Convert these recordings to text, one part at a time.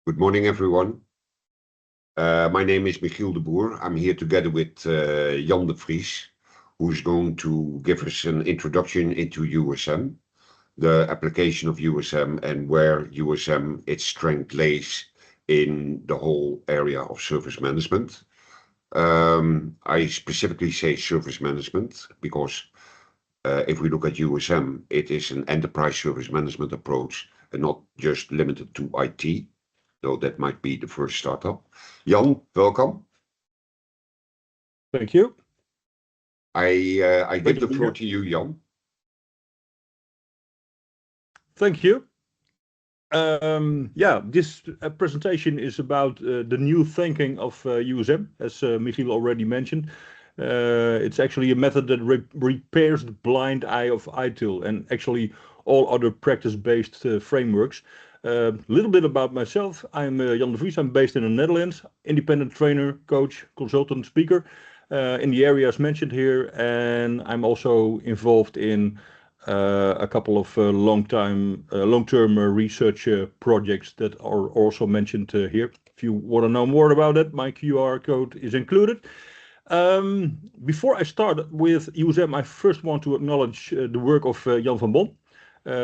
Good morning, everyone. My name is Michiel de Boer. I'm here together with Jan de Vries, who's going to give us an introduction into USM, the application of USM, and where USM, its strength lays in the whole area of service management. I specifically say service management because if we look at USM, it is an enterprise service management approach and not just limited to IT. So that might be the first startup. Jan, welcome. Thank you. I give the floor to you, Jan. Thank you. This presentation is about the new thinking of USM, as Michiel already mentioned. It's actually a method that repairs the blind eye of ITIL and actually all other practice-based frameworks. A little bit about myself. I'm Jan de Vries. I'm based in the Netherlands, independent trainer, coach, consultant, speaker in the areas mentioned here. And I'm also involved in a couple of long-term research projects that are also mentioned here. If you want to know more about it, my QR code is included. Before I start with USM, I first want to acknowledge the work of Jan van Bon,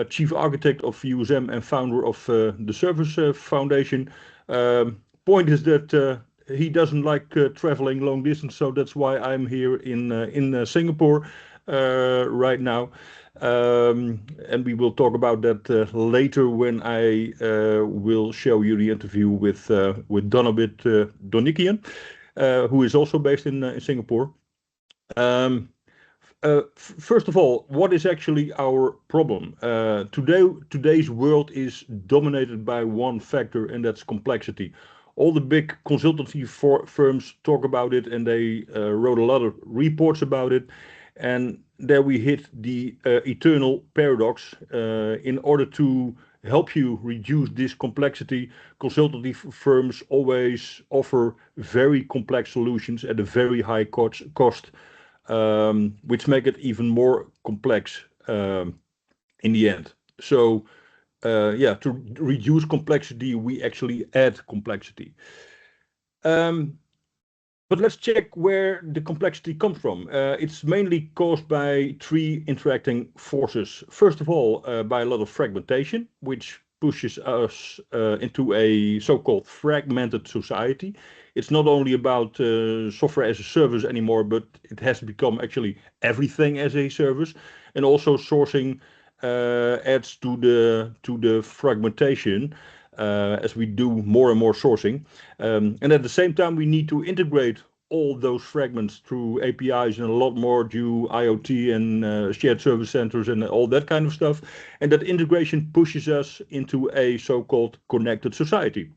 Chief Architect of USM and founder of the Service Foundation. Point is that he doesn't like traveling long distance, so that's why I'm here in Singapore right now. And we will talk about that later when I will show you the interview with Donabet Donikian, who is also based in Singapore. First of all, what is actually our problem? Today's world is dominated by one factor, and that's complexity. All the big consultancy firms talk about it, and they wrote a lot of reports about it. And there we hit the eternal paradox. In order to help you reduce this complexity, consultancy firms always offer very complex solutions at a very high cost, which make it even more complex in the end. So, to reduce complexity, we actually add complexity. But let's check where the complexity comes from. It's mainly caused by three interacting forces. First of all, by a lot of fragmentation, which pushes us into a so-called fragmented society. It's not only about software as a service anymore, but it has become actually everything as a service. And also sourcing adds to the fragmentation. As we do more and more sourcing. And at the same time, we need to integrate all those fragments through APIs and a lot more due IoT and shared service centers and all that kind of stuff. And that integration pushes us into a so-called connected society.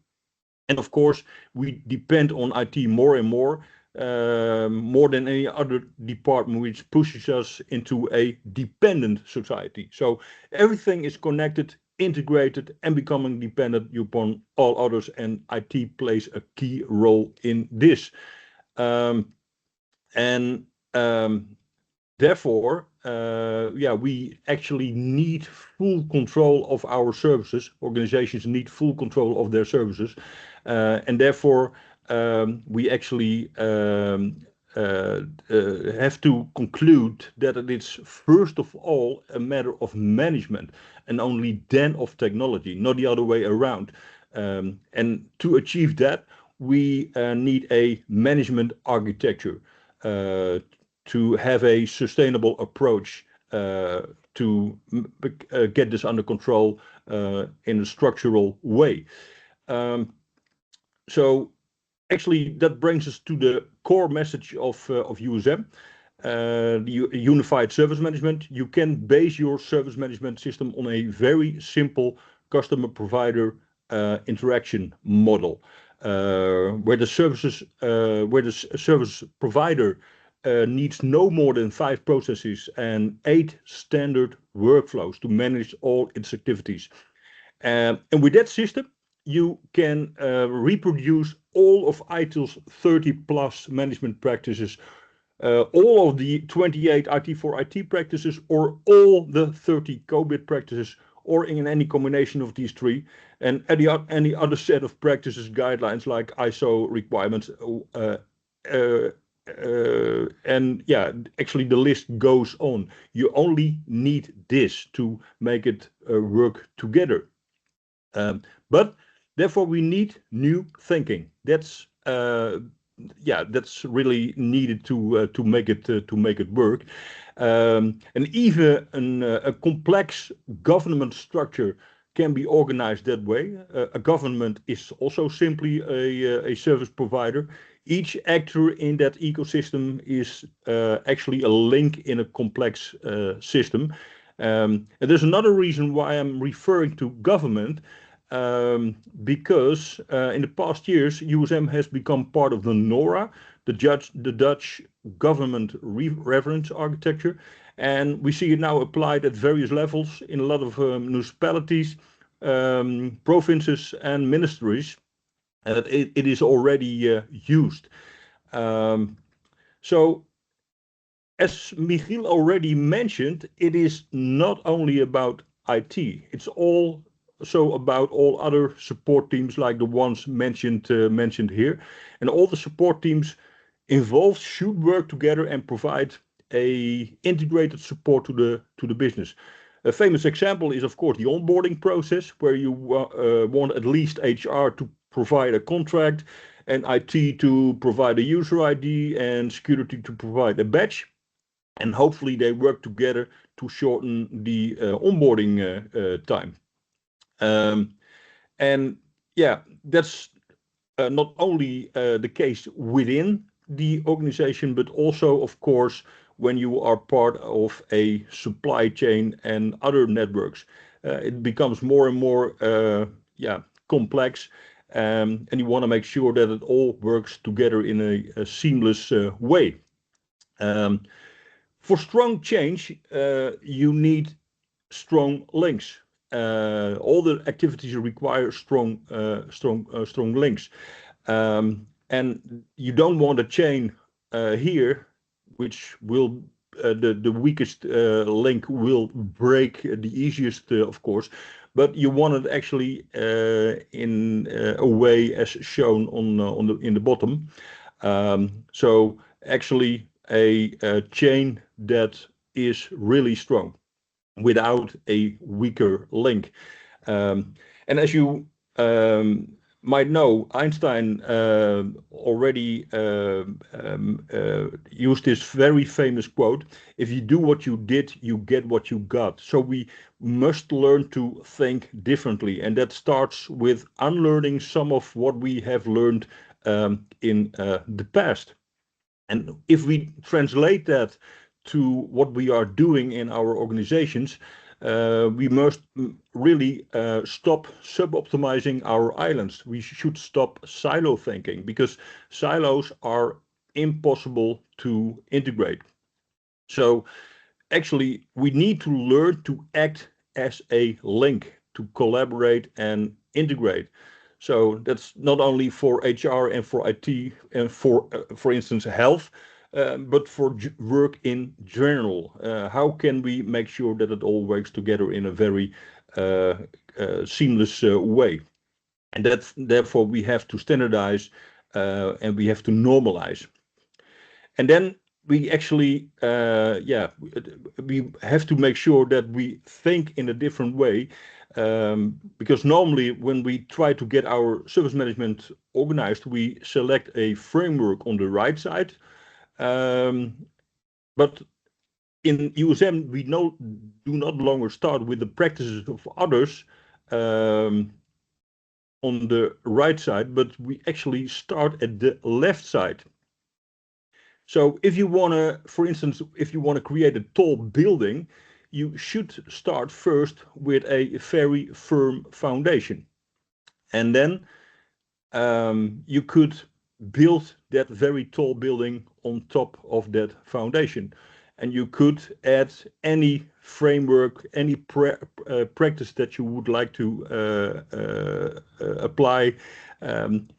And of course, we depend on IT more and more than any other department, which pushes us into a dependent society. So everything is connected, integrated, and becoming dependent upon all others, and IT plays a key role in this. Therefore, we actually need full control of our services. Organizations need full control of their services, and therefore we actually have to conclude that it is first of all a matter of management and only then of technology, not the other way around. And to achieve that, we need a management architecture to have a sustainable approach to get this under control in a structural way. So actually, that brings us to the core message of USM, the unified service management. You can base your service management system on a very simple customer-provider interaction model, where the service provider needs no more than 5 processes and 8 standard workflows to manage all its activities. And with that system, you can reproduce all of ITIL's 30+ management practices, all of the 28 IT for IT practices, or all the 30 COBIT practices, or in any combination of these three, and any other set of practices guidelines like ISO requirements. And yeah, actually the list goes on. You only need this to make it work together. But therefore we need new thinking. That's that's really needed to make it work. And even a complex government structure can be organized that way. A government is also simply a service provider. Each actor in that ecosystem is actually a link in a complex system. And there's another reason why I'm referring to government, because in the past years, USM has become part of the NORA, the Dutch government reference architecture, and we see it now applied at various levels in a lot of municipalities, provinces, and ministries. It is already used. So, as Michiel already mentioned, it is not only about IT. It's also about all other support teams like the ones mentioned here, and all the support teams involved should work together and provide a integrated support to the business. A famous example is, of course, the onboarding process, where you want at least HR to provide a contract, and IT to provide a user ID, and security to provide a badge. And hopefully they work together to shorten the onboarding time. And yeah, that's not only the case within the organization, but also, of course, when you are part of a supply chain and other networks. It becomes more and more complex, and you want to make sure that it all works together in a seamless way. For strong change, you need strong links. All the activities require strong links. And you don't want a chain here, which will the weakest link will break the easiest, of course. But you want it actually in a way as shown in the bottom. So actually a chain that is really strong without a weaker link. And as you might know, Einstein already used this very famous quote: "If you do what you did, you get what you got." So we must learn to think differently, and that starts with unlearning some of what we have learned in the past. And if we translate that to what we are doing in our organizations, we must really stop sub-optimizing our islands. We should stop silo thinking, because silos are impossible to integrate. So actually, we need to learn to act as a link, to collaborate and integrate. So that's not only for HR and for IT and for instance, health, but for work in general. How can we make sure that it all works together in a very seamless way? And that's therefore we have to standardize and we have to normalize. And then we actually, we have to make sure that we think in a different way, because normally when we try to get our service management organized, we select a framework on the right side. But in USM, we do not longer start with the practices of others on the right side, but we actually start at the left side. So if you want to, for instance, if you want to create a tall building, you should start first with a very firm foundation. And then you could build that very tall building on top of that foundation. And you could add any framework, any practice that you would like to apply.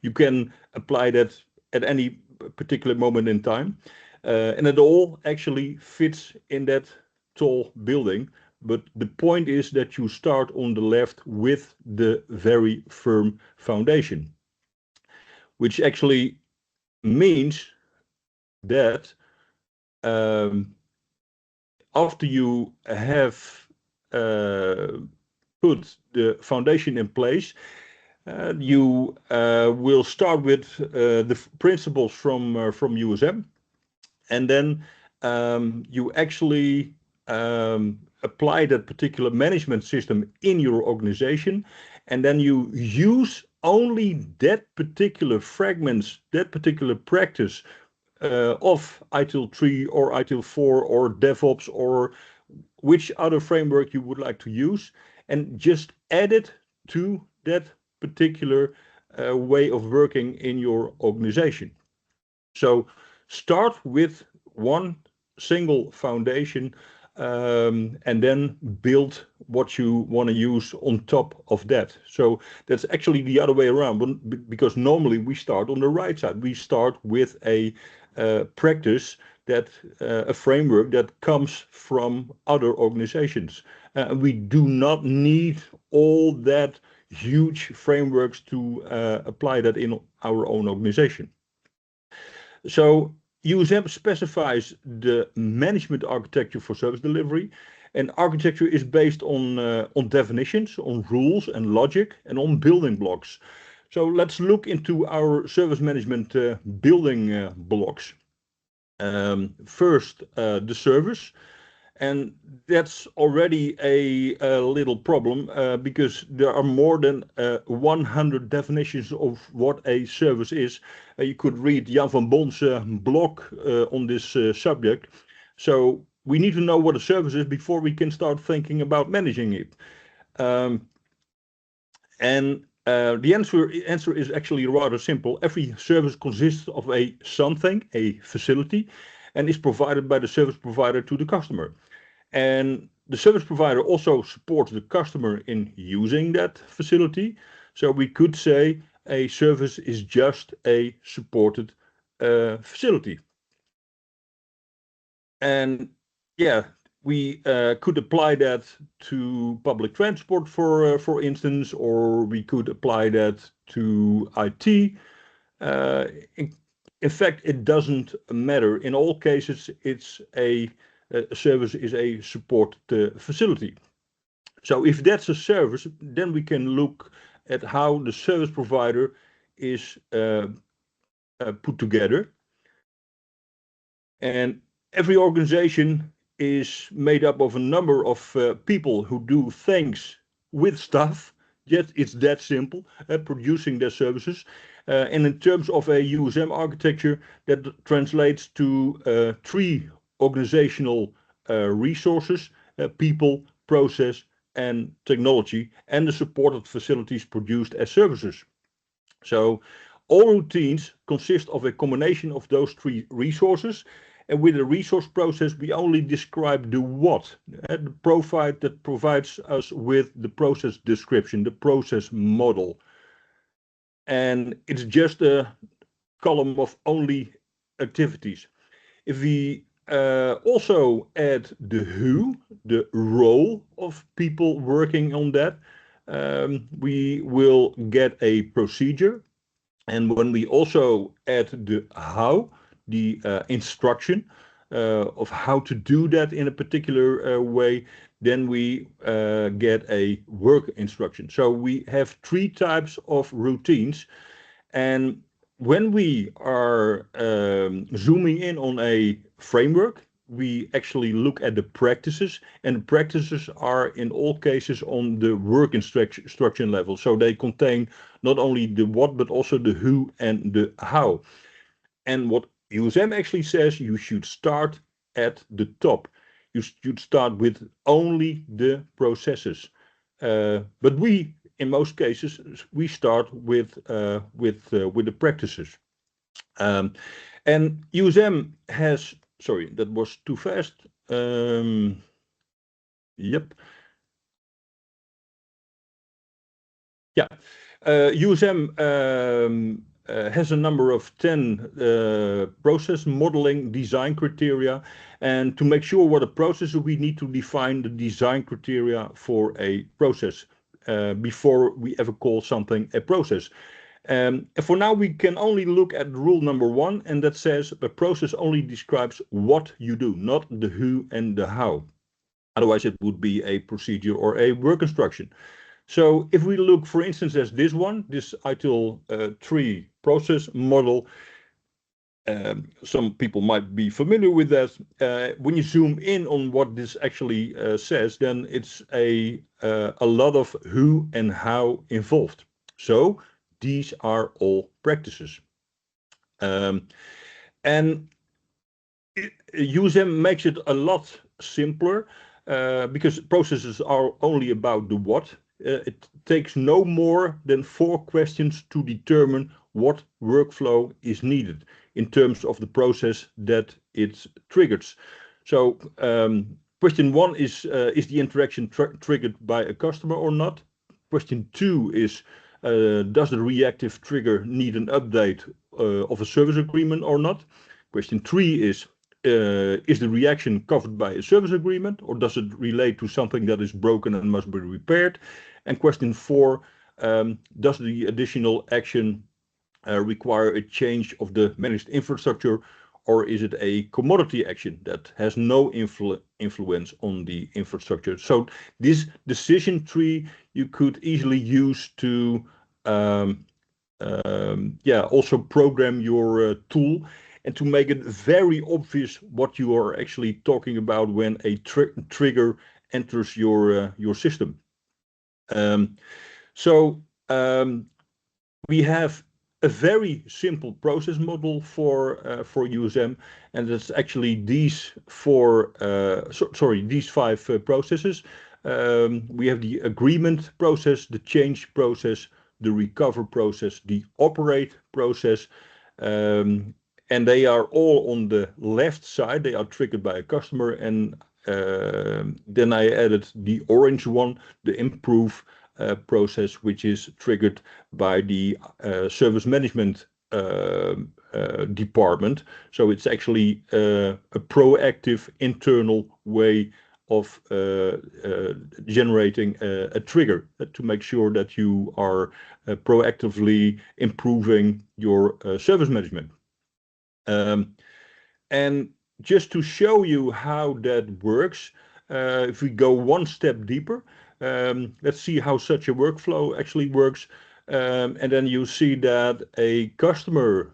You can apply that at any particular moment in time. And it all actually fits in that tall building. but the point is that you start on the left with the very firm foundation, which actually means that after you have put the foundation in place, you will start with the principles from USM, and then you actually apply that particular management system in your organization, and then you use only that particular fragments, that particular practice of ITIL 3 or ITIL 4 or DevOps or which other framework you would like to use, and just add it to that particular way of working in your organization. So start with one single foundation, and then build what you want to use on top of that. So that's actually the other way around, because normally we start on the right side. We start with a practice that a framework that comes from other organizations. We do not need all that huge frameworks to apply that in our own organization. So USM specifies the management architecture for service delivery, and architecture is based on definitions, on rules and logic, and on building blocks. So let's look into our service management building blocks. First, the service. And that's already a little problem because there are more than 100 definitions of what a service is. You could read Jan van Bon's blog on this subject. So we need to know what a service is before we can start thinking about managing it. The answer is actually rather simple. Every service consists of a facility, and is provided by the service provider to the customer. And the service provider also supports the customer in using that facility. So we could say a service is just a supported facility. And yeah, we could apply that to public transport, for instance, or we could apply that to IT. In fact, it doesn't matter. In all cases, it's a service is a support facility. So if that's a service, then we can look at how the service provider is put together. And every organization is made up of a number of people who do things with stuff. Yet it's that simple, producing their services. And in terms of a USM architecture, that translates to 3 organizational resources: people, process, and technology, and the supported facilities produced as services. So all routines consist of a combination of those 3 resources. And with the resource process, we only describe the what, the profile that provides us with the process description, the process model. And it's just a column of only activities. If we also add the who, the role of people working on that, we will get a procedure. And when we also add the how, the instruction of how to do that in a particular way, then we get a work instruction. So we have 3 types of routines. And when we are zooming in on a framework, we actually look at the practices, and the practices are in all cases on the work instruction level. So they contain not only the what, but also the who and the how. And what USM actually says, you should start at the top. You should start with only the processes. But we, in most cases, we start with the practices. And USM has, sorry, that was too fast. Yep. Yeah. USM has a number of 10 process modeling design criteria. And to make sure what a process is, we need to define the design criteria for a process before we ever call something a process. And for now, we can only look at rule number 1, and that says a process only describes what you do, not the who and the how. Otherwise, it would be a procedure or a work instruction. So if we look, for instance, as this one, this ITIL 3 process model, some people might be familiar with that. When you zoom in on what this actually says, then it's a lot of who and how involved. So these are all practices. And USM makes it a lot simpler because processes are only about the what. It takes no more than 4 questions to determine what workflow is needed in terms of the process that it triggers. So question 1 is the interaction triggered by a customer or not? Question 2 is, does the reactive trigger need an update of a service agreement or not? Question 3 is the reaction covered by a service agreement, or does it relate to something that is broken and must be repaired? And question 4, does the additional action require a change of the managed infrastructure, or is it a commodity action that has no influence on the infrastructure? So this decision tree you could easily use to also program your tool, and to make it very obvious what you are actually talking about when a trigger enters your system. We have a very simple process model for USM, and that's actually these 5 processes. We have the agreement process, the change process, the recover process, the operate process, and they are all on the left side. They are triggered by a customer, and then I added the orange one, the improve process, which is triggered by the service management department. So it's actually a proactive internal way of generating a trigger to make sure that you are proactively improving your service management. And just to show you how that works, if we go one step deeper, let's see how such a workflow actually works. And then you see that a customer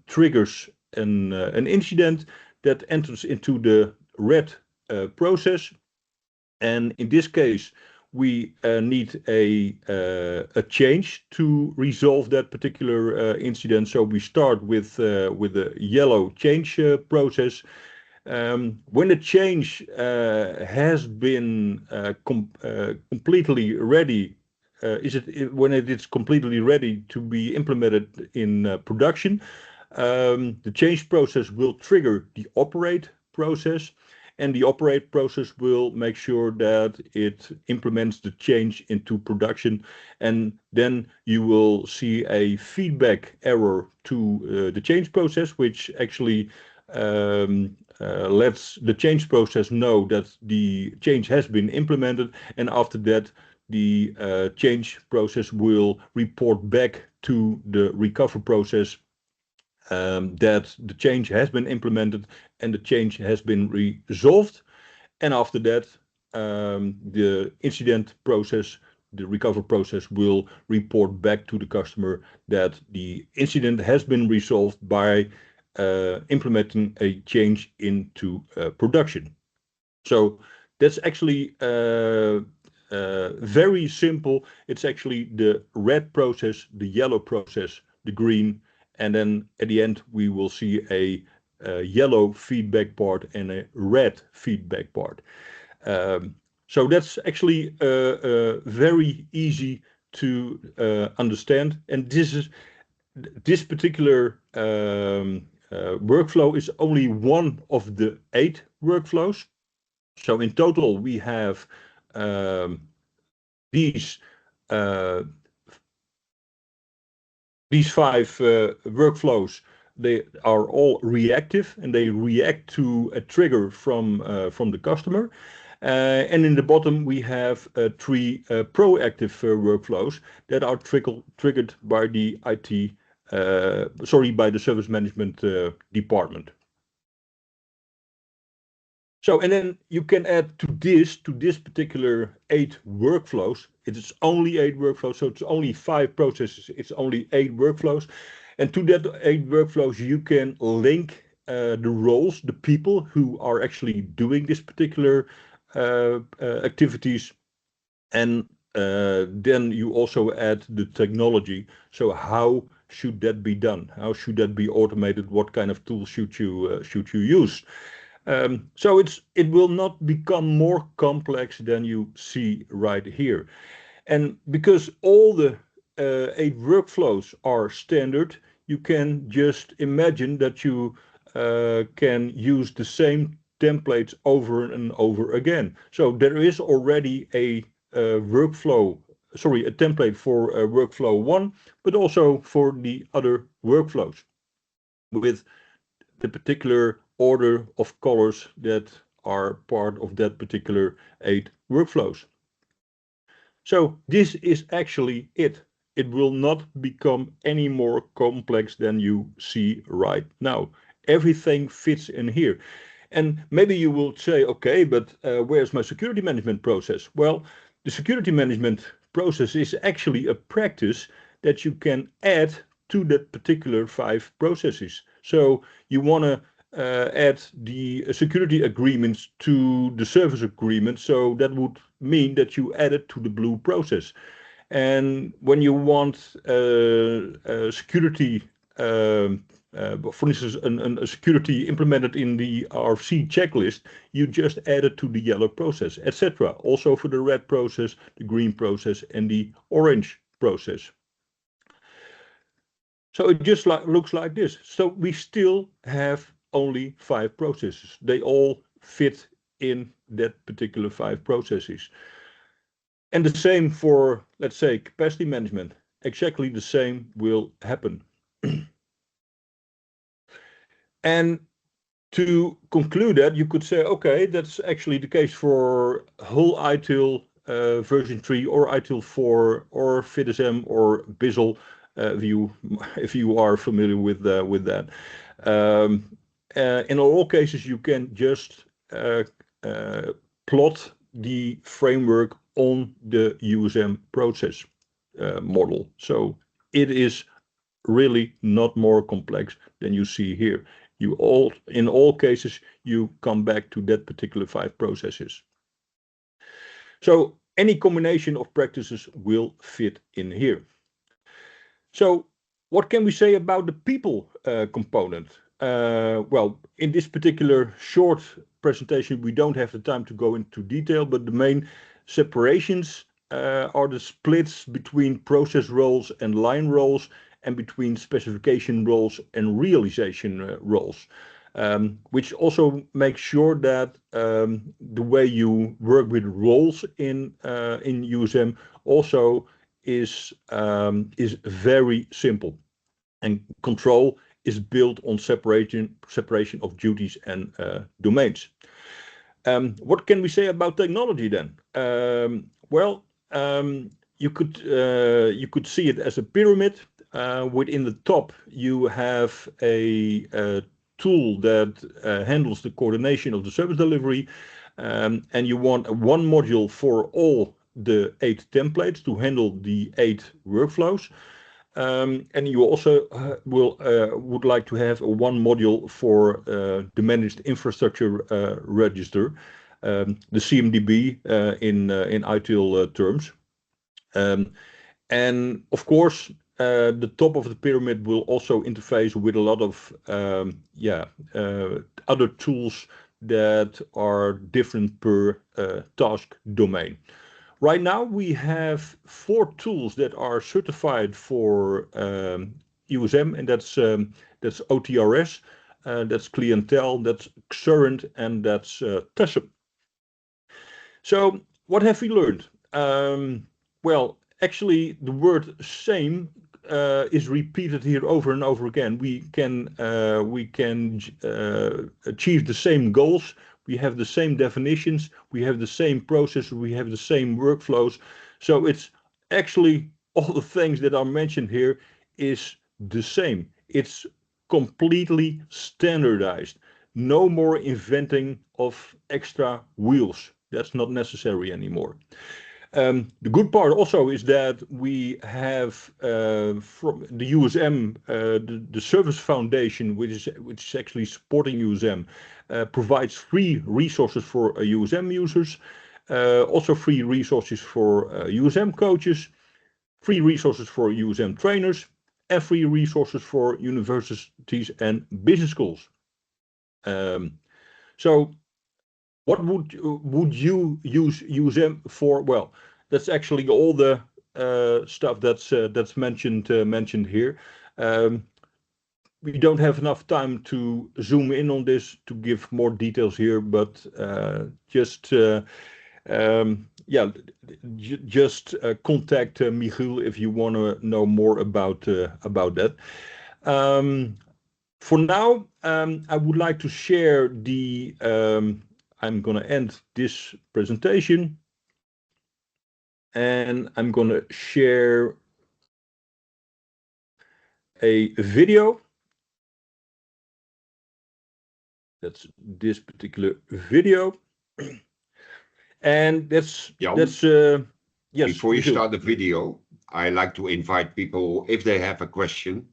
triggers an incident that enters into the red process. And in this case, we need a change to resolve that particular incident. So we start with the yellow change process. When the change has been completely ready, when it is completely ready to be implemented in production, the change process will trigger the operate process, and the operate process will make sure that it implements the change into production. And then you will see a feedback error to the change process, which actually lets the change process know that the change has been implemented. And after that, the change process will report back to the recover process that the change has been implemented and the change has been resolved. And after that, the incident process, the recover process, will report back to the customer that the incident has been resolved by implementing a change into production. So that's actually very simple. It's actually the red process, the yellow process, the green, and then at the end we will see a yellow feedback part and a red feedback part. So that's actually very easy to understand. And this particular workflow is only one of the 8 workflows. So in total, we have these These 5 workflows, they are all reactive and they react to a trigger from the customer. And in the bottom, we have 3 proactive workflows that are triggered by the by the service management department. So, and then you can add to this particular 8 workflows. It's only 8 workflows, so it's only 5 processes. It's only 8 workflows. And to that 8 workflows, you can link the roles, the people who are actually doing this particular activities. And then you also add the technology. So how should that be done? How should that be automated? What kind of tools should you use? So it will not become more complex than you see right here. And because all the 8 workflows are standard, you can just imagine that you can use the same templates over and over again. So there is already a template for workflow 1, but also for the other workflows with the particular order of colors that are part of that particular 8 workflows. So this is actually it. It will not become any more complex than you see right now. Everything fits in here. And maybe you will say, okay, but where's my security management process? Well, the security management process is actually a practice that you can add to that particular 5 processes. So you want to add the security agreements to the service agreement. So that would mean that you add it to the blue process. And when you want security, for instance, a security implemented in the RFC checklist, you just add it to the yellow process, etc. Also for the red process, the green process, and the orange process. So it just looks like this. So we still have only 5 processes. They all fit in that particular 5 processes. And the same for, let's say, capacity management. Exactly the same will happen. And to conclude that, you could say, okay, that's actually the case for whole ITIL version 3 or ITIL 4 or FITSM or BISL, if you are familiar with that. In all cases, you can just plot the framework on the USM process model. So it is really not more complex than you see here. In all cases, you come back to that particular 5 processes. So any combination of practices will fit in here. So what can we say about the people component? Well, in this particular short presentation, we don't have the time to go into detail, but the main separations are the splits between process roles and line roles, and between specification roles and realization roles, which also makes sure that the way you work with roles in USM also is very simple, and control is built on separation of duties and domains. What can we say about technology then? Well, you could see it as a pyramid. Within the top, you have a tool that handles the coordination of the service delivery, and you want one module for all the 8 templates to handle the 8 workflows. And you also would like to have one module for the managed infrastructure register, the CMDB in ITIL terms. And of course, the top of the pyramid will also interface with a lot of other tools that are different per task domain. Right now, we have 4 tools that are certified for USM, and that's OTRS, that's Clientele, that's Xurent, and that's TESSM. So what have we learned? Well, actually, the word same is repeated here over and over again. We can achieve the same goals. We have the same definitions. We have the same process. We have the same workflows. So it's actually all the things that are mentioned here is the same. It's completely standardized. No more inventing of extra wheels. That's not necessary anymore. The good part also is that we have from the USM, the Service Foundation, which is actually supporting USM, provides free resources for USM users, also free resources for USM coaches, free resources for USM trainers, and free resources for universities and business schools. So what would you use USM for? Well, that's actually all the stuff that's mentioned here. We don't have enough time to zoom in on this to give more details here, but just contact Michiel if you want to know more about that. For now, I would like to share the. I'm going to end this presentation, and I'm going to share a video. That's this particular video, and that's yes. Before you start the video, I like to invite people, if they have a question,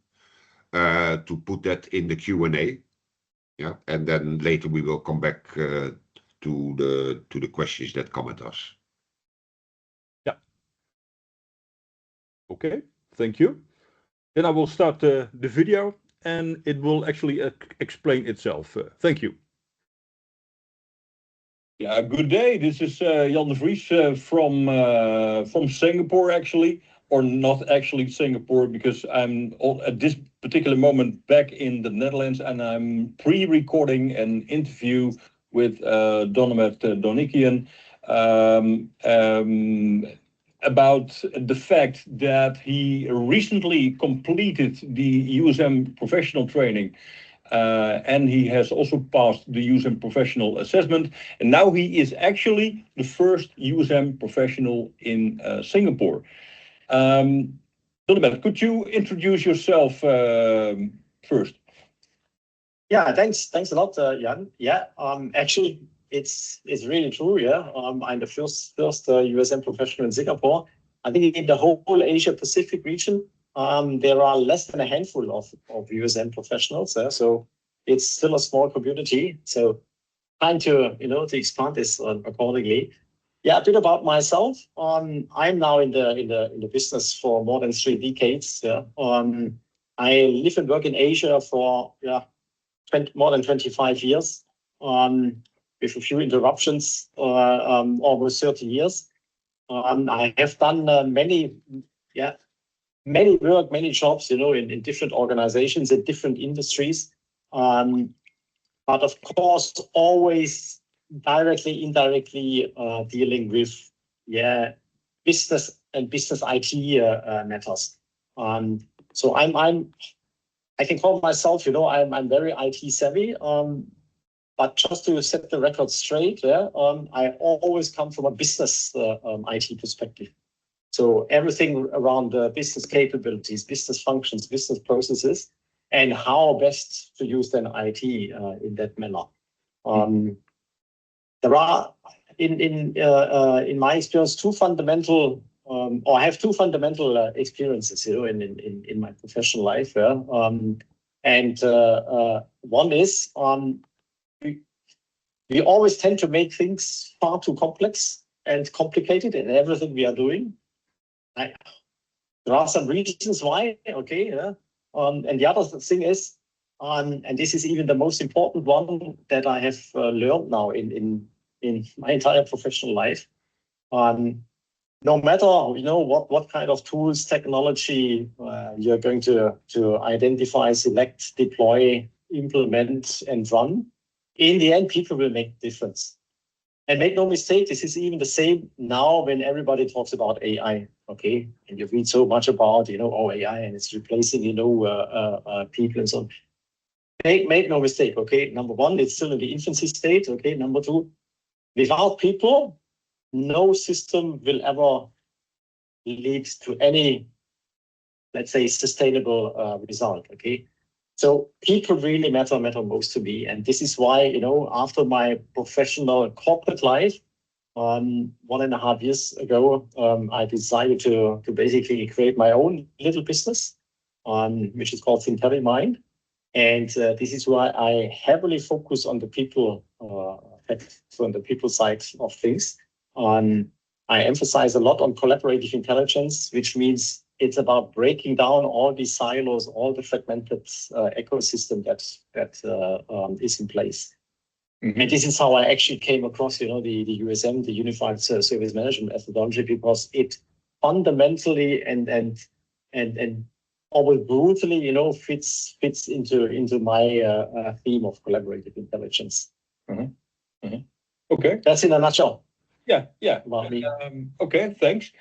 to put that in the Q&A. Yeah, and then later we will come back to the questions that come at us. Yeah. Okay, thank you. Then I will start the video, and it will actually explain itself. Thank you. Yeah, good day. This is Jan de Vries from Singapore, actually, or not actually Singapore, because I'm at this particular moment back in the Netherlands, and I'm pre-recording an interview with Donabet Donikian about the fact that he recently completed the USM professional training. And he has also passed the USM professional assessment. And now he is actually the first USM professional in Singapore. Donabet, could you introduce yourself first? Yeah, thanks a lot, Jan. Yeah, actually, it's really true. Yeah, I'm the first USM professional in Singapore. I think in the whole Asia Pacific region, there are less than a handful of USM professionals. So it's still a small community. So trying to to expand this accordingly. Yeah, a bit about myself. I'm now in the business for more than 3 decades. Yeah. I live and work in Asia for more than 25 years. With a few interruptions, almost 30 years. I have done many jobs, in different organizations, in different industries. But of course, always directly, indirectly dealing with business and business IT matters. So I can call myself, I'm very IT savvy. But just to set the record straight, I always come from a business IT perspective. So everything around business capabilities, business functions, business processes, and how best to use then IT in that manner. There are, in my experience, two fundamental, or I have two fundamental experiences, in my professional life. And one is we always tend to make things far too complex and complicated in everything we are doing. There are some reasons why, okay, and the other thing is, and this is even the most important one that I have learned now in my entire professional life. No matter what kind of tools, technology you're going to identify, select, deploy, implement, and run, in the end, people will make a difference. And make no mistake, this is even the same now when everybody talks about AI, okay? And you read so much about, oh, AI and it's replacing, people and so on. Make no mistake, okay? Number one, it's still in the infancy state, okay? Number two, without people, no system will ever lead to any, let's say, sustainable result, okay? So people really matter most to me. And this is why, after my professional corporate life, 1.5 years ago, I decided to basically create my own little business, which is called MindMagine. And this is why I heavily focus on the people, on the people side of things. I emphasize a lot on collaborative intelligence, which means it's about breaking down all these silos, all the fragmented ecosystem that is in place. Mm-hmm. And this is how I actually came across, the USM, the Unified Service Management methodology, because it fundamentally and almost brutally, fits into my theme of collaborative intelligence. Mm-hmm. Mm-hmm. Okay, that's in a nutshell. Yeah. Okay, thanks.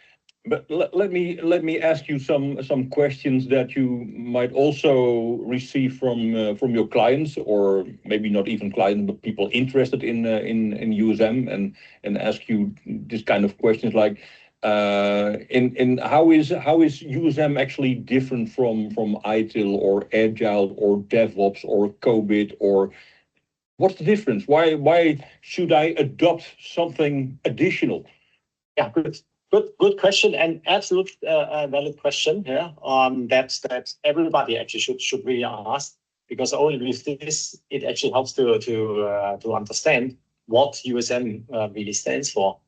But let me ask you some questions that you might also receive from your clients, or maybe not even clients, but people interested in USM, and ask you this kind of questions like, in how is USM actually different from ITIL or Agile or DevOps or COBIT, or what's the difference? Why should I adopt something additional? Yeah, good question, and absolute valid question. Yeah, that everybody actually should really ask, because only with this it actually helps to understand what USM really stands for.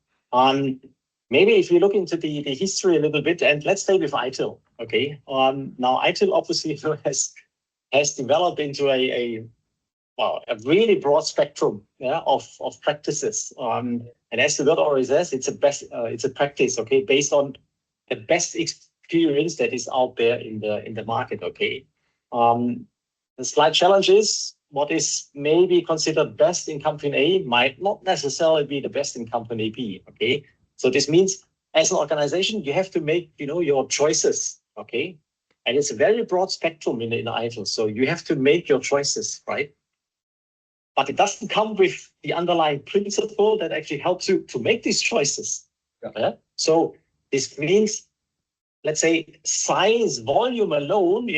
Maybe if we look into the history a little bit, and let's stay with ITIL. Okay. Now ITIL obviously has developed into a really broad spectrum, of practices. And as the word already says, it's a practice, okay, based on the best experience that is out there in the market, okay. The slight challenge is what is maybe considered best in company A might not necessarily be the best in company B, okay. So this means as an organization, you have to make, your choices, okay. And it's a very broad spectrum in ITIL, so you have to make your choices, right? But it doesn't come with the underlying principle that actually helps you to make these choices. Yeah. So this means, let's say, size, volume alone,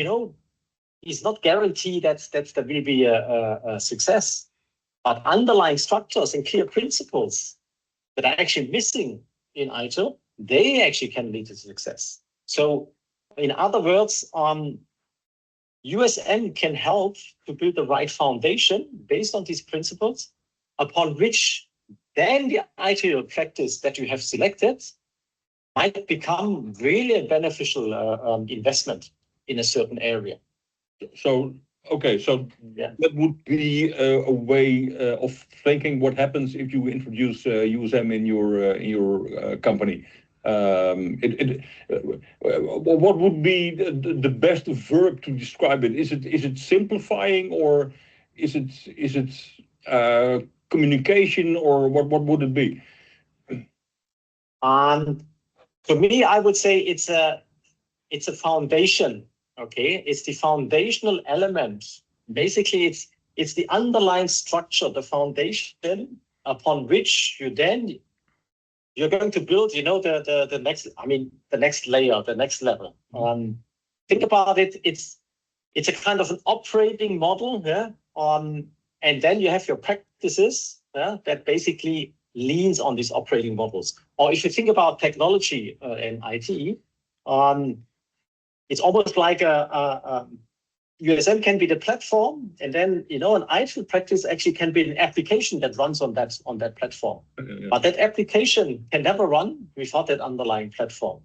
is not guaranteed that there will be a success. But underlying structures and clear principles that are actually missing in ITIL, they actually can lead to success. So in other words, USM can help to build the right foundation based on these principles, upon which then the ITIL practice that you have selected might become really a beneficial investment in a certain area. So, okay, so that would be a way of thinking what happens if you introduce USM in your company. What would be the best verb to describe it? Is it simplifying, or is it communication, or what would it be? For me, I would say it's a foundation. Okay, it's the foundational element. Basically, it's the underlying structure, the foundation upon which you're going to build, the next layer, the next level. Think about it. It's a kind of an operating model, and then you have your practices, that basically leans on these operating models. Or if you think about technology and IT, it's almost like USM can be the platform, and then an ITIL practice actually can be an application that runs on that platform. Okay, yeah. But that application can never run without that underlying platform,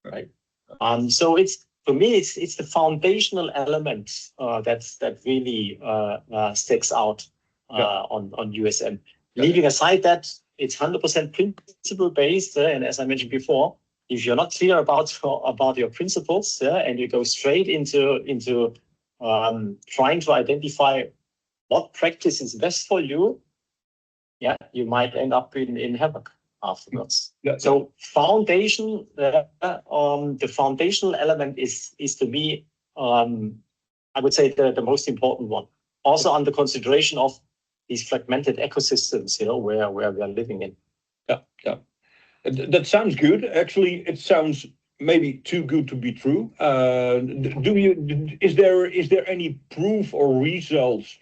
right? So for me it's the foundational element that really sticks out on USM. Yeah. Leaving aside that it's 100% principle based, and as I mentioned before, if you're not clear about your principles, and you go straight into trying to identify what practice is best for you, yeah, you might end up in havoc afterwards. Yeah. So foundation, the foundational element is to me, I would say the most important one. Also under consideration of these fragmented ecosystems, where we are living in. Yeah, yeah. That sounds good. Actually, it sounds maybe too good to be true. Is there any proof or results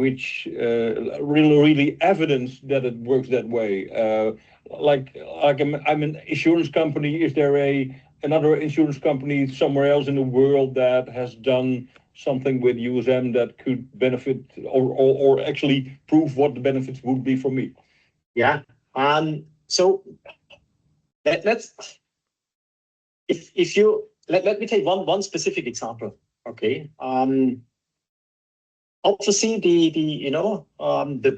which really evidence that it works that way? Like I'm an insurance company. Is there another insurance company somewhere else in the world that has done something with USM that could benefit or actually prove what the benefits would be for me? Yeah. So let's let me take one specific example. Okay. Obviously the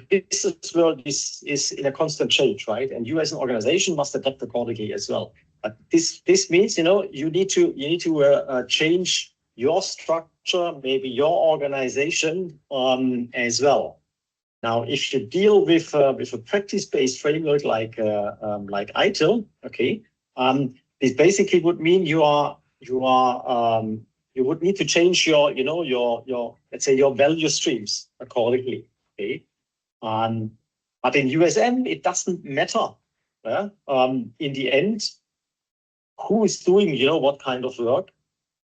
business world is in a constant change, right? And you as an organization must adapt accordingly as well. But this means you need to change your structure, maybe your organization as well. Now, if you deal with a practice-based framework like ITIL, okay, this basically would mean you would need to change your let's say your value streams accordingly, okay. But in USM, it doesn't matter. Yeah? In the end, who is doing what kind of work,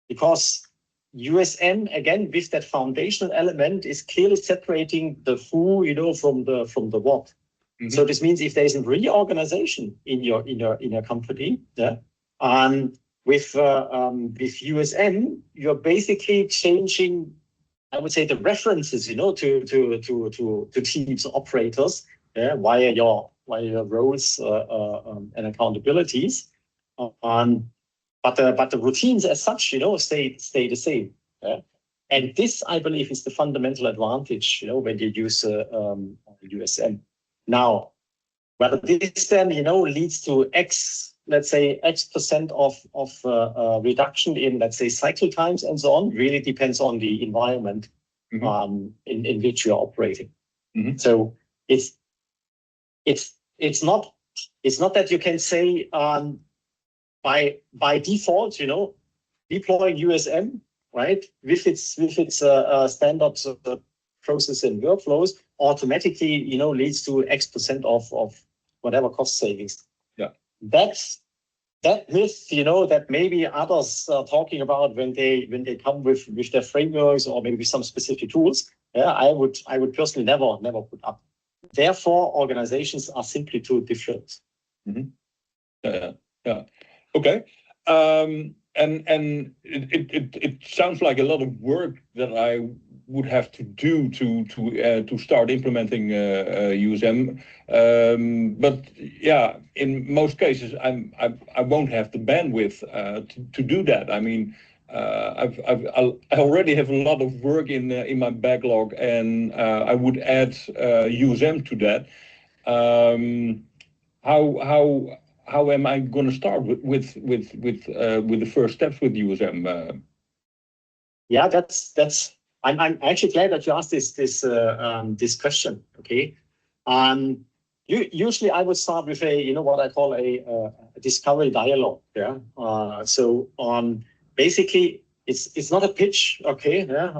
because USM, again, with that foundational element, is clearly separating the who, from the what. Mm-hmm. So this means if there is a reorganization in your company, yeah, with USM, you're basically changing, I would say, the references, to teams, operators, yeah, via your roles and accountabilities. But the routines as such, stay the same. Yeah? And this, I believe, is the fundamental advantage, when you use USM. Now, whether this then, leads to let's say X% of reduction in, let's say, cycle times and so on, really depends on the environment, mm-hmm. In which you're operating. Mm-hmm. So it's not that you can say, by default, deploying USM, right, with its standard process and workflows automatically, leads to X% of whatever cost savings. Yeah, that myth, that maybe others are talking about when they come with their frameworks or maybe some specific tools. Yeah, I would personally never put up. Therefore, organizations are simply too different. Mm-hmm. Yeah. Okay. And it sounds like a lot of work that I would have to do to start implementing USM. But yeah, in most cases, I won't have the bandwidth to do that. I mean, I already have a lot of work in my backlog, and I would add USM to that. How am I going to start with the first steps with USM? Yeah, that's. I'm actually glad that you asked this question. Okay, usually I would start with what I call a discovery dialogue. Yeah. So basically it's not a pitch. Okay. Yeah.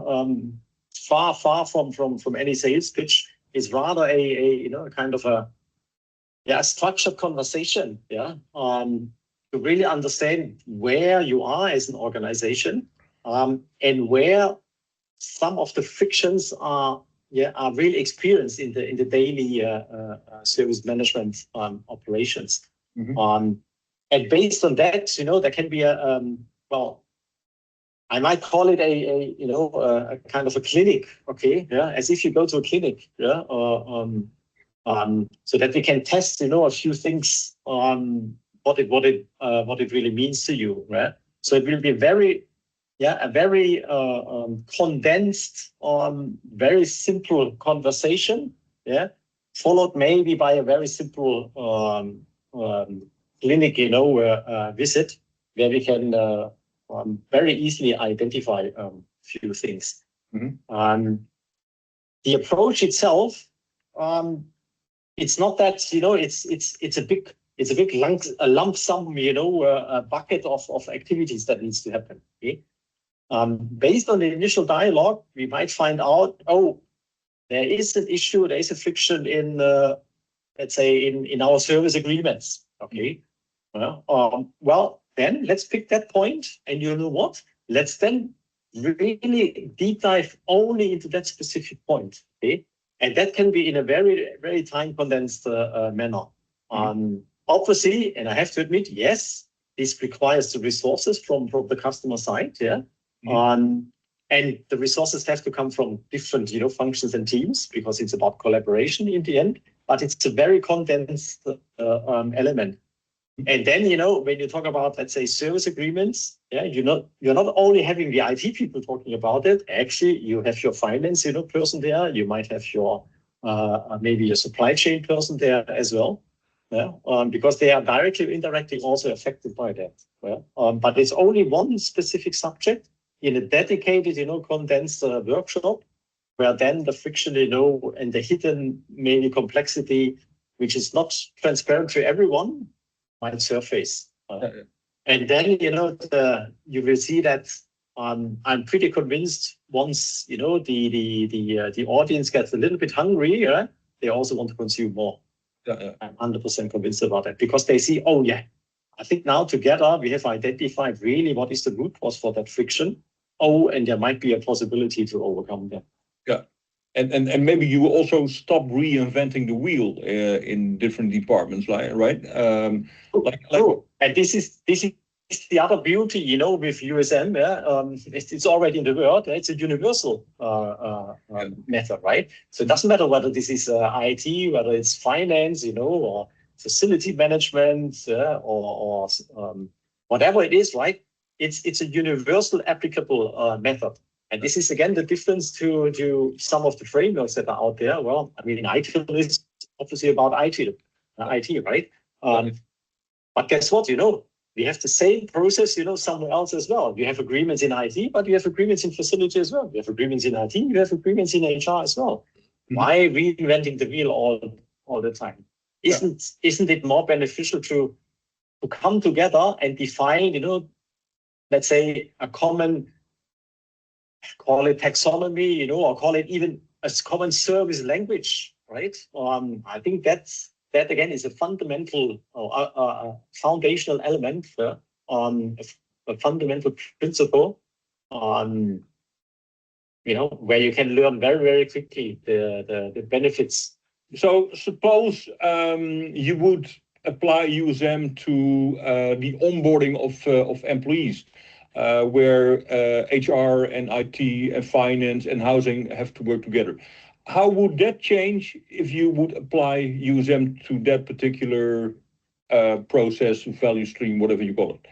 Far from any sales pitch. It's rather a kind of a structured conversation, to really understand where you are as an organization, and where some of the frictions are really experienced in the daily service management operations. Mm-hmm. And based on that, there can be I might call it a kind of a clinic, okay, as if you go to a clinic, so that we can test, a few things on what it really means to you, right? So it will be a very condensed, very simple conversation, followed maybe by a very simple clinic, visit where we can very easily identify a few things. Mm-hmm. The approach itself. it's not that, you know, it's a big lump sum, you know, a bucket of activities that needs to happen. Okay? Based on the initial dialogue, we might find out, oh, there is an issue, there is a friction in, let's say, in our service agreements. Okay. Well, then let's pick that point, and you know what? Let's then really deep dive only into that specific point. Okay. And that can be in a very, very time condensed manner. Obviously, and I have to admit, yes, this requires the resources from the customer side. Yeah. And the resources have to come from different, you know, functions and teams, because it's about collaboration in the end. But it's a very condensed element. And then, you know, when you talk about, let's say, service agreements, yeah, you're not only having the IT people talking about it. Actually, you have your finance, you know, person there. You might have your maybe a supply chain person there as well. Yeah, because they are directly or indirectly also affected by that. Well, but it's only one specific subject in a dedicated, you know, condensed workshop, where then the friction, you know, and the hidden maybe complexity, which is not transparent to everyone, might surface. And then, you know, you will see that I'm pretty convinced once, you know, the audience gets a little bit hungry, yeah, they also want to consume more. I'm 100% convinced about that, because they see, oh yeah, I think now together we have identified really what is the root cause for that friction. Oh, and there might be a possibility to overcome that. Yeah, and maybe you will also stop reinventing the wheel in different departments, right? And this is the other beauty, you know, with USM. Yeah, it's already in the world. It's a universal method, right? So it doesn't matter whether this is IT, whether it's finance, you know, or facility management, or whatever it is, right? It's a universal applicable method. And this is, again, the difference to some of the frameworks that are out there. Well, I mean, ITIL is obviously about IT, right? But guess what, you know, we have the same process, you know, somewhere else as well. You have agreements in IT, but you have agreements in facility as well. You have agreements in IT, you have agreements in HR as well. Why reinventing the wheel all the time? Isn't it more beneficial to come together and define, you know, let's say a common, call it taxonomy, you know, or call it even a common service language, right? I think that again is a fundamental, foundational element, a fundamental principle, you know, where you can learn very, very quickly the benefits. So suppose you would apply USM to the onboarding of employees, where HR and IT and finance and housing have to work together. How would that change if you would apply USM to that particular process, value stream, whatever you call it?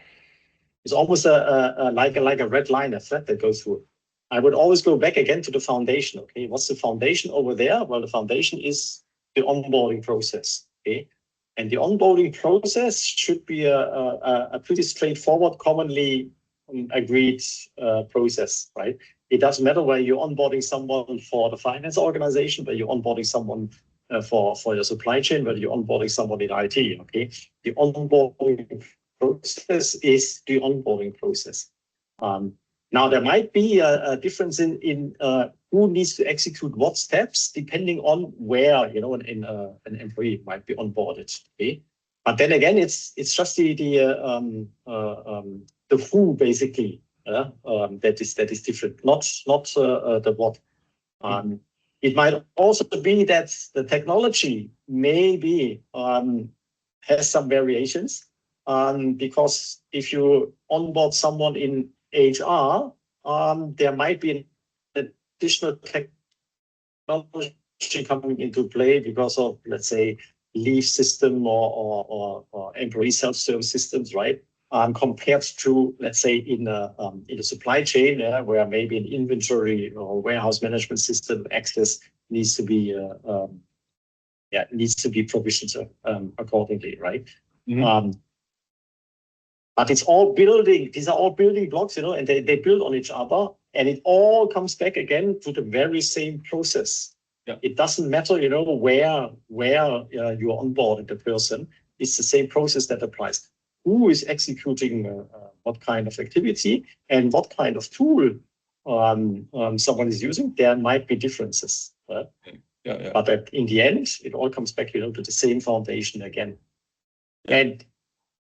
It's almost like a red line, a thread that goes through. I would always go back again to the foundation. Okay, what's the foundation over there? Well, the foundation is the onboarding process. Okay, and the onboarding process should be a pretty straightforward, commonly agreed process, right? It doesn't matter whether you're onboarding someone for the finance organization, whether you're onboarding someone for your supply chain, whether you're onboarding someone in IT. Okay, the onboarding process is the onboarding process. Now there might be a difference in who needs to execute what steps depending on where, you know, an employee might be onboarded. Okay, but then again, it's just the who basically that is different, not the what. It might also be that the technology maybe has some variations, because if you onboard someone in HR, there might be an additional technology coming into play because of, let's say, leave system or employee self-service systems, right? Compared to, let's say, in a supply chain, where maybe an inventory or warehouse management system access needs to be provisioned accordingly, right? But it's all building. These are all building blocks, you know, and they build on each other, and it all comes back again to the very same process. It doesn't matter, where you onboarded the person. It's the same process that applies. Who is executing what kind of activity and what kind of tool someone is using? There might be differences. But in the end, it all comes back, to the same foundation again. And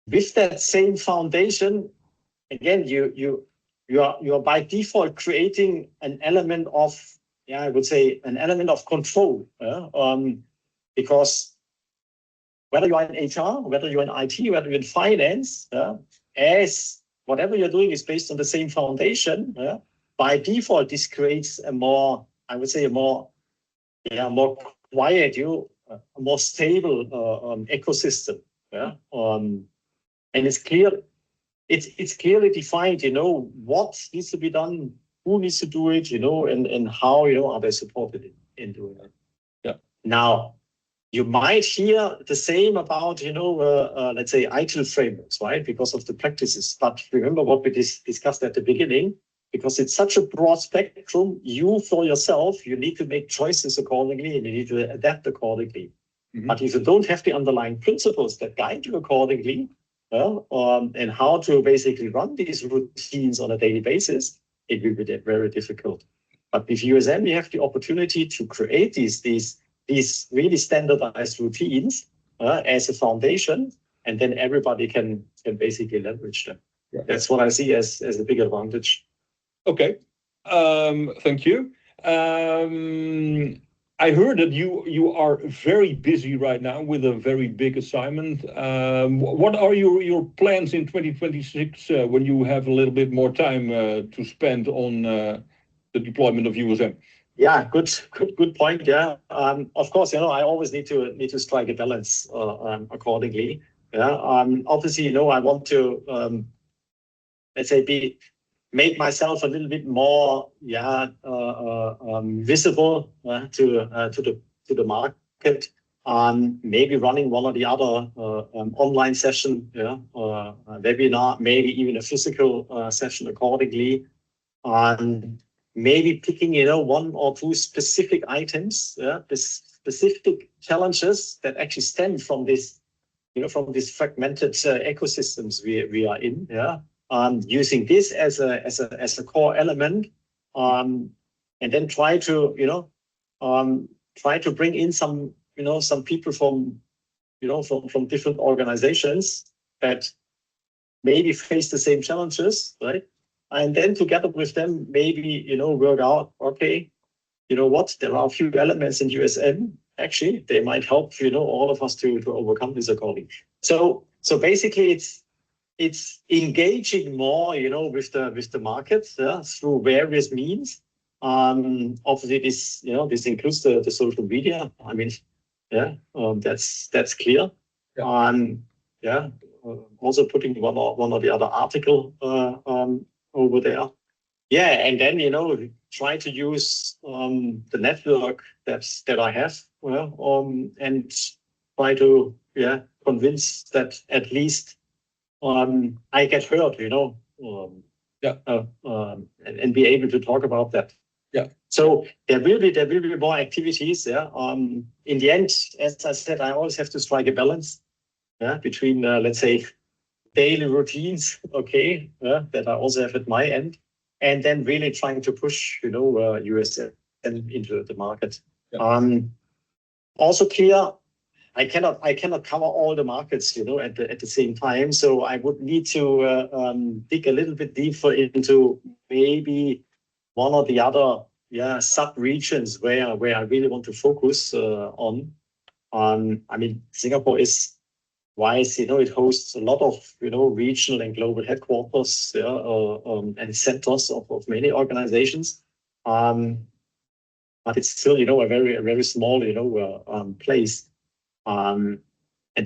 with that same foundation, again, you are by default creating an element of, I would say, an element of control, because whether you're in HR, whether you're in IT, whether you're in finance, as whatever you're doing is based on the same foundation, by default, this creates a more, I would say, a more quiet, a more stable ecosystem. And it's clear. It's clearly defined, what needs to be done, who needs to do it, and how, are they supported in doing it. Now, you might hear the same about, let's say, ITIL frameworks, right? Because of the practices. But remember what we discussed at the beginning, because it's such a broad spectrum, for yourself, you need to make choices accordingly and you need to adapt accordingly. But if you don't have the underlying principles that guide you accordingly, and how to basically run these routines on a daily basis, it will be very difficult. But with USM, we have the opportunity to create these really standardized routines as a foundation, and then everybody can basically leverage them. That's what I see as a big advantage. Okay, thank you. I heard that you are very busy right now with a very big assignment. What are your plans in 2026 when you have a little bit more time to spend on the deployment of USM? Yeah, good point. Yeah, of course, I always need to strike a balance accordingly. Yeah, obviously, I want to let's say make myself a little bit more visible to the market. Maybe running one or the other online session, webinar, maybe even a physical session accordingly. Maybe picking, one or two specific items, specific challenges that actually stem from this, from these fragmented ecosystems we are in. Using this as a core element, and then try to bring in some people from different organizations that maybe face the same challenges, right? And then together with them, maybe, work out, okay, what, there are a few elements in USM, actually, they might help, all of us to overcome this accordingly. So basically it's engaging more, with the market through various means. Obviously this includes the social media. I mean, that's clear. Also putting one or the other article over there. And then try to use the network that I have, and try to convince that at least I get heard, and be able to talk about that. So there will be more activities. In the end, as I said, I always have to strike a balance. Between let's say daily routines, that I also have at my end, and then really trying to push, USM into the market. Also clear, I cannot cover all the markets, at the same time. So I would need to dig a little bit deeper into maybe one or the other sub-regions where I really want to focus on. I mean, Singapore is wise, it hosts a lot of, regional and global headquarters and centers of many organizations. But it's still, a very small, place. And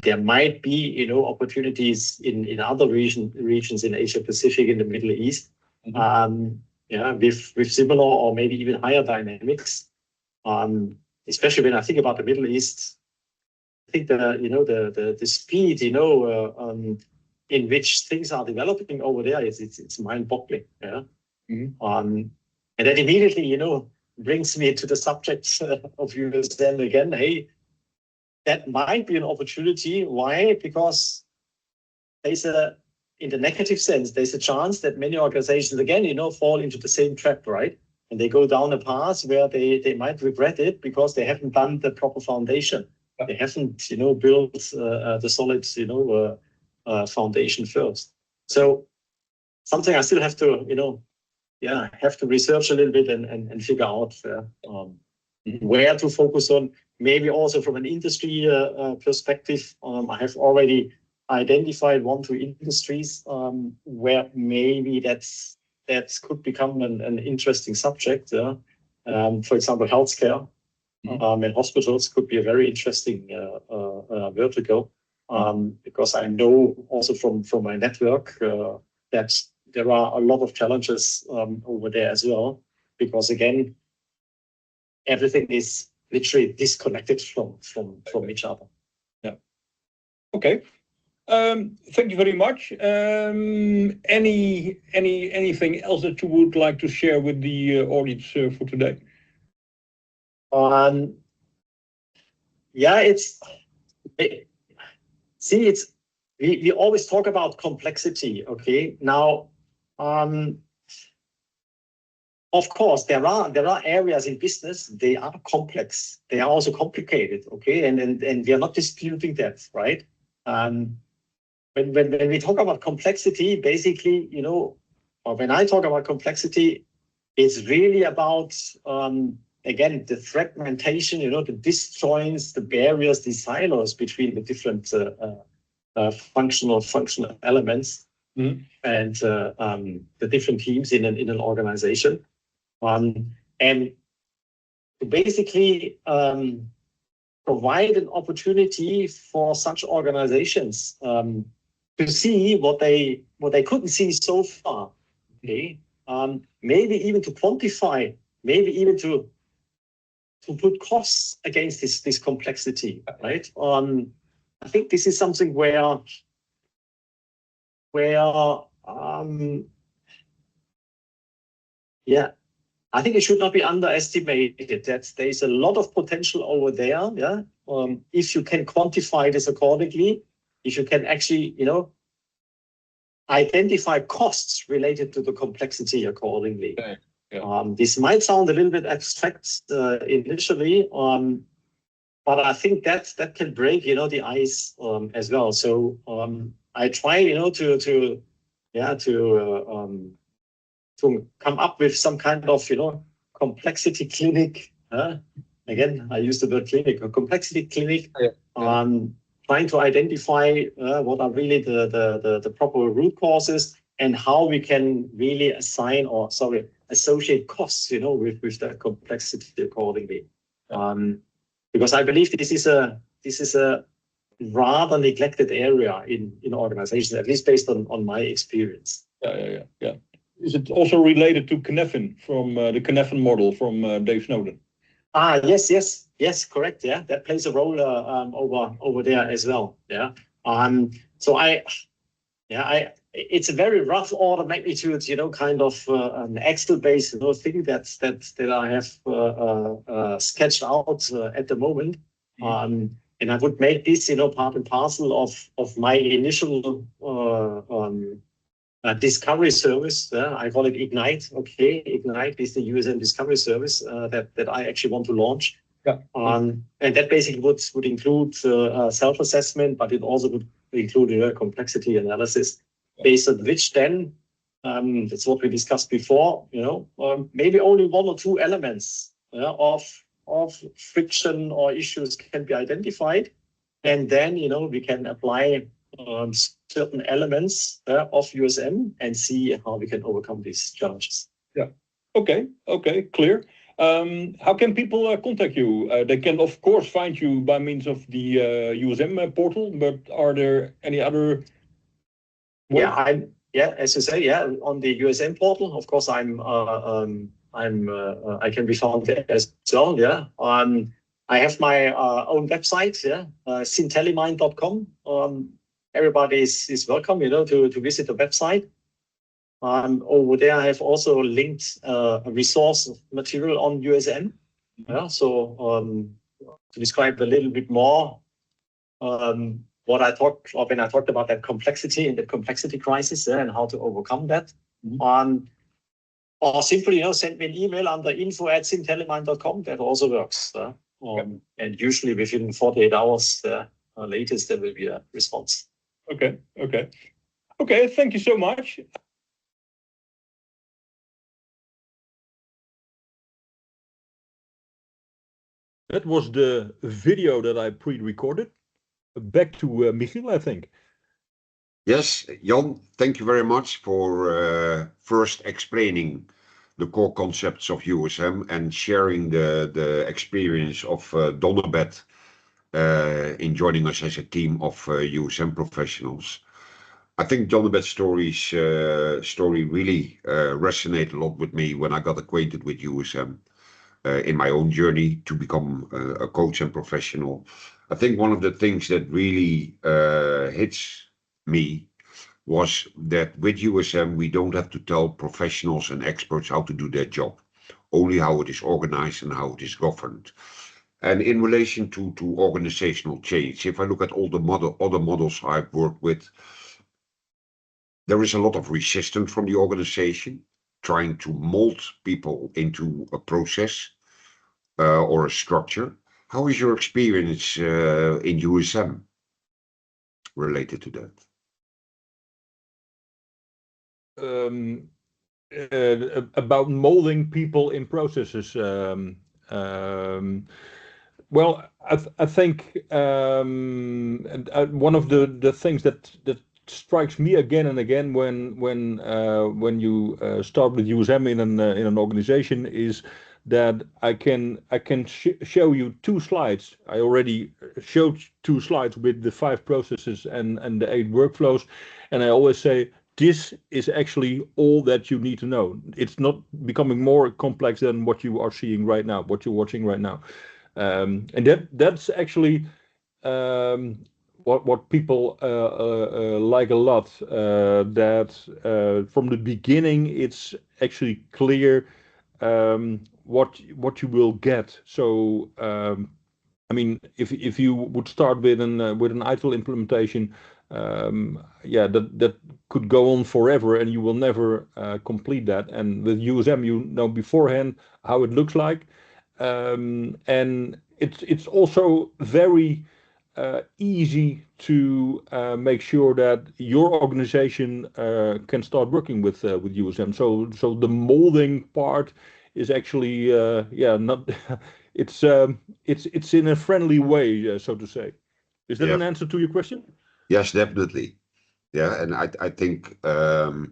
there might be, opportunities in other regions in Asia Pacific, in the Middle East, with similar or maybe even higher dynamics. Especially when I think about the Middle East, I think the speed, in which things are developing over there, it's mind-boggling. And then immediately, brings me to the subject of USM again. Hey, that might be an opportunity. Why? Because there's in the negative sense, there's a chance that many organizations, again, fall into the same trap, right? And they go down a path where they might regret it because they haven't done the proper foundation. They haven't, built the solid, foundation first. So something I still have to, have to research a little bit and figure out where to focus on. Maybe also from an industry perspective, I have already identified 1-2 industries where maybe that could become an interesting subject. For example, healthcare and hospitals could be a very interesting vertical because I know also from my network that there are a lot of challenges over there as well. Because again, everything is literally disconnected from each other. Yeah. Okay. Thank you very much. Anything else that you would like to share with the audience for today? We always talk about complexity. Okay, now, of course, there are areas in business, they are complex. They are also complicated. Okay, and we are not disputing that, right? When we talk about complexity, basically, or when I talk about complexity, it's really about, again, the fragmentation, the disjoints, the barriers, the silos between the different functional elements and the different teams in an organization. And to basically provide an opportunity for such organizations to see what they couldn't see so far. Okay, maybe even to quantify, maybe even to put costs against this complexity, right? I think this is something where I think it should not be underestimated that there's a lot of potential over there. Yeah, if you can quantify this accordingly, if you can actually, identify costs related to the complexity accordingly. Okay. Yeah. This might sound a little bit abstract initially, but I think that can break, the ice as well. So I try, to come up with some kind of, complexity clinic. Again, I use the word clinic, a complexity clinic. Trying to identify what are really the proper root causes and how we can really associate costs, with that complexity accordingly. Because I believe this is a rather neglected area in organizations, at least based on my experience. Yeah. Is it also related to Cynefin from the Cynefin model from Dave Snowden? Yes, correct. Yeah, that plays a role over there as well. Yeah. So it's a very rough order magnitude, kind of an Excel-based thing that I have sketched out at the moment. And I would make this, part and parcel of my initial discovery service. I call it Ignite. Okay, Ignite is the USM discovery service that I actually want to launch. Yeah. And that basically would include self-assessment, but it also would include complexity analysis, based on which then that's what we discussed before. Maybe only 1 or 2 elements of friction or issues can be identified, and then we can apply certain elements of USM and see how we can overcome these challenges. Yeah. Okay, clear. How can people contact you? They can, of course, find you by means of the USM portal, but are there any other ways? As you say, on the USM portal, of course, I can be found there as well. Yeah. I have my own website, syntellimine.com. Everybody is welcome, to visit the website. Over there, I have also linked a resource material on USM. Yeah, so to describe a little bit more what I talked when I talked about that complexity and the complexity crisis and how to overcome that. Or simply, send me an email under info@simtelemine.com. That also works. And usually within 48 hours, latest, there will be a response. Okay. Thank you so much. That was the video that I pre-recorded. Back to Michiel, I think. Yes, Jan, thank you very much for first explaining the core concepts of USM and sharing the experience of Donabet in joining us as a team of USM professionals. I think Donabet's story really resonated a lot with me when I got acquainted with USM in my own journey to become a coach and professional. I think one of the things that really hits me was that with USM, we don't have to tell professionals and experts how to do their job, only how it is organized and how it is governed. And in relation to organizational change, if I look at all the other models I've worked with, there is a lot of resistance from the organization trying to mold people into a process or a structure. How is your experience in USM related to that? About molding people in processes. Well, I think one of the things that strikes me again and again when you start with USM in an organization is that I can show you 2 slides. I already showed 2 slides with the 5 processes and the 8 workflows, and I always say this is actually all that you need to know. It's not becoming more complex than what you are seeing right now, what you're watching right now. And that's actually what people like a lot. That from the beginning, it's actually clear what you will get. So I mean, if you would start with an ITIL implementation, that could go on forever, and you will never complete that. And with USM, you know beforehand how it looks like. And it's also very easy to make sure that your organization can start working with USM. So the molding part is actually not it's in a friendly way, so to say. Is that an answer to your question? Yes, definitely. Yeah, and I think the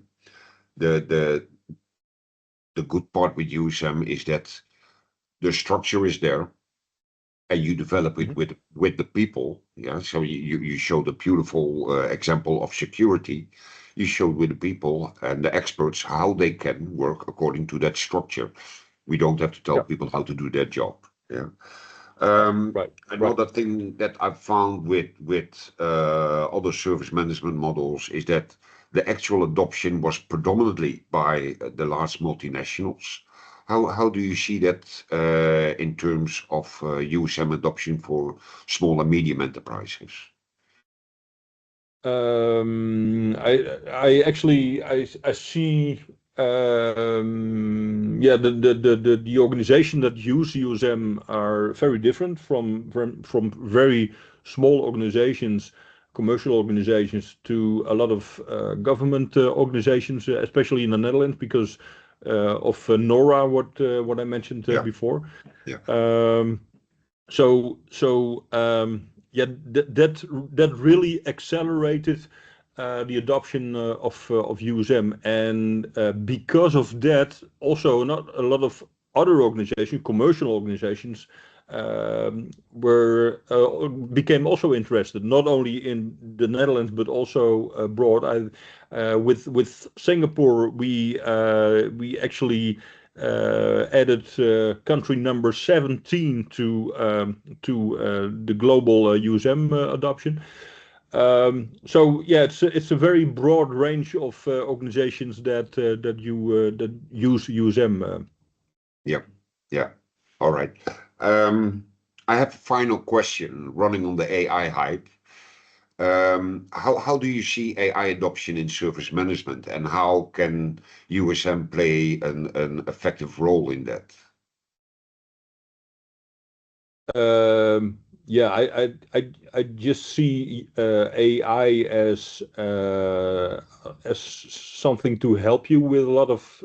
good part with USM is that the structure is there, and you develop it with the people. Yeah, so you showed a beautiful example of security. You showed with the people and the experts how they can work according to that structure. We don't have to tell people how to do their job. Yeah. Another thing that I've found with other service management models is that the actual adoption was predominantly by the large multinationals. How do you see that in terms of USM adoption for small and medium enterprises? I actually see the organization that use USM are very different from very small organizations, commercial organizations, to a lot of government organizations, especially in the Netherlands, because of NORA, what I mentioned before. That really accelerated the adoption of USM, and because of that, also not a lot of other organizations, commercial organizations, became also interested, not only in the Netherlands but also abroad. With Singapore, we actually added country number 17 to the global USM adoption. So yeah, it's a very broad range of organizations that use USM. Yeah, yeah. All right. I have a final question running on the AI hype. How do you see AI adoption in service management, and how can USM play an effective role in that? Yeah, I just see AI as something to help you with a lot of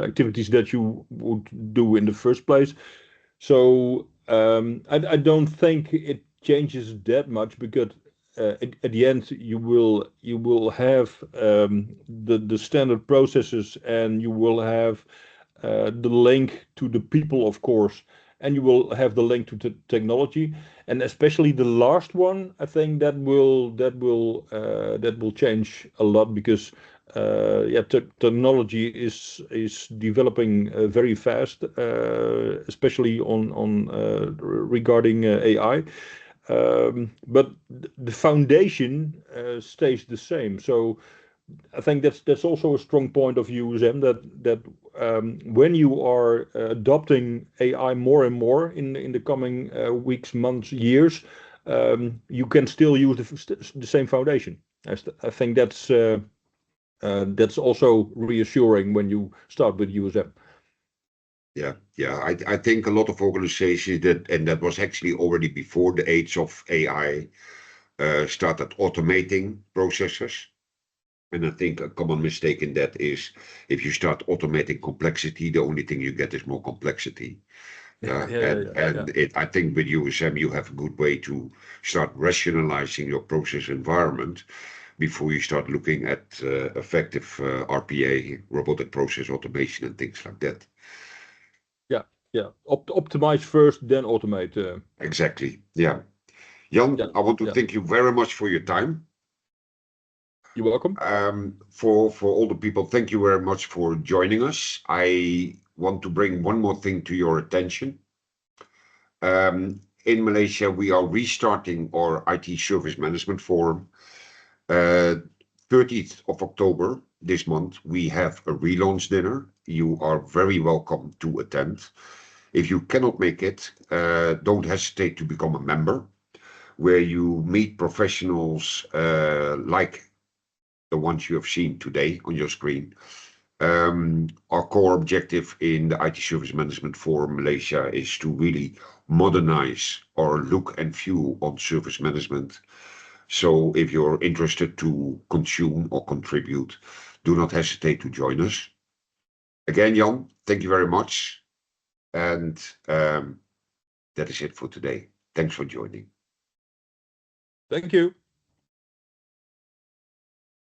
activities that you would do in the first place. So I don't think it changes that much because at the end you will have the standard processes, and you will have the link to the people, of course, and you will have the link to technology, and especially the last one. I think that will change a lot because yeah, technology is developing very fast, especially on regarding AI. But the foundation stays the same. So I think that's also a strong point of USM, that when you are adopting AI more and more in the coming weeks, months, years, you can still use the same foundation. I think that's also reassuring when you start with USM. Yeah, yeah. I think a lot of organizations that was actually already before the age of AI, started automating processes. And I think a common mistake in that is if you start automating complexity, the only thing you get is more complexity. I think with USM, you have a good way to start rationalizing your process environment before you start looking at effective RPA, robotic process automation, and things like that. Yeah. Optimize first, then automate. Exactly. Yeah. Jan, I want to thank you very much for your time. You're welcome. For all the people, thank you very much for joining us. I want to bring one more thing to your attention. In Malaysia, we are restarting our IT Service Management Forum. 30th of October this month, we have a relaunch dinner. You are very welcome to attend. If you cannot make it, don't hesitate to become a member, where you meet professionals like the ones you have seen today on your screen. Our core objective in the IT Service Management Forum Malaysia is to really modernize our look and feel on service management. So if you're interested to consume or contribute, do not hesitate to join us. Again, Jan, thank you very much. And that is it for today. Thanks for joining. Thank you.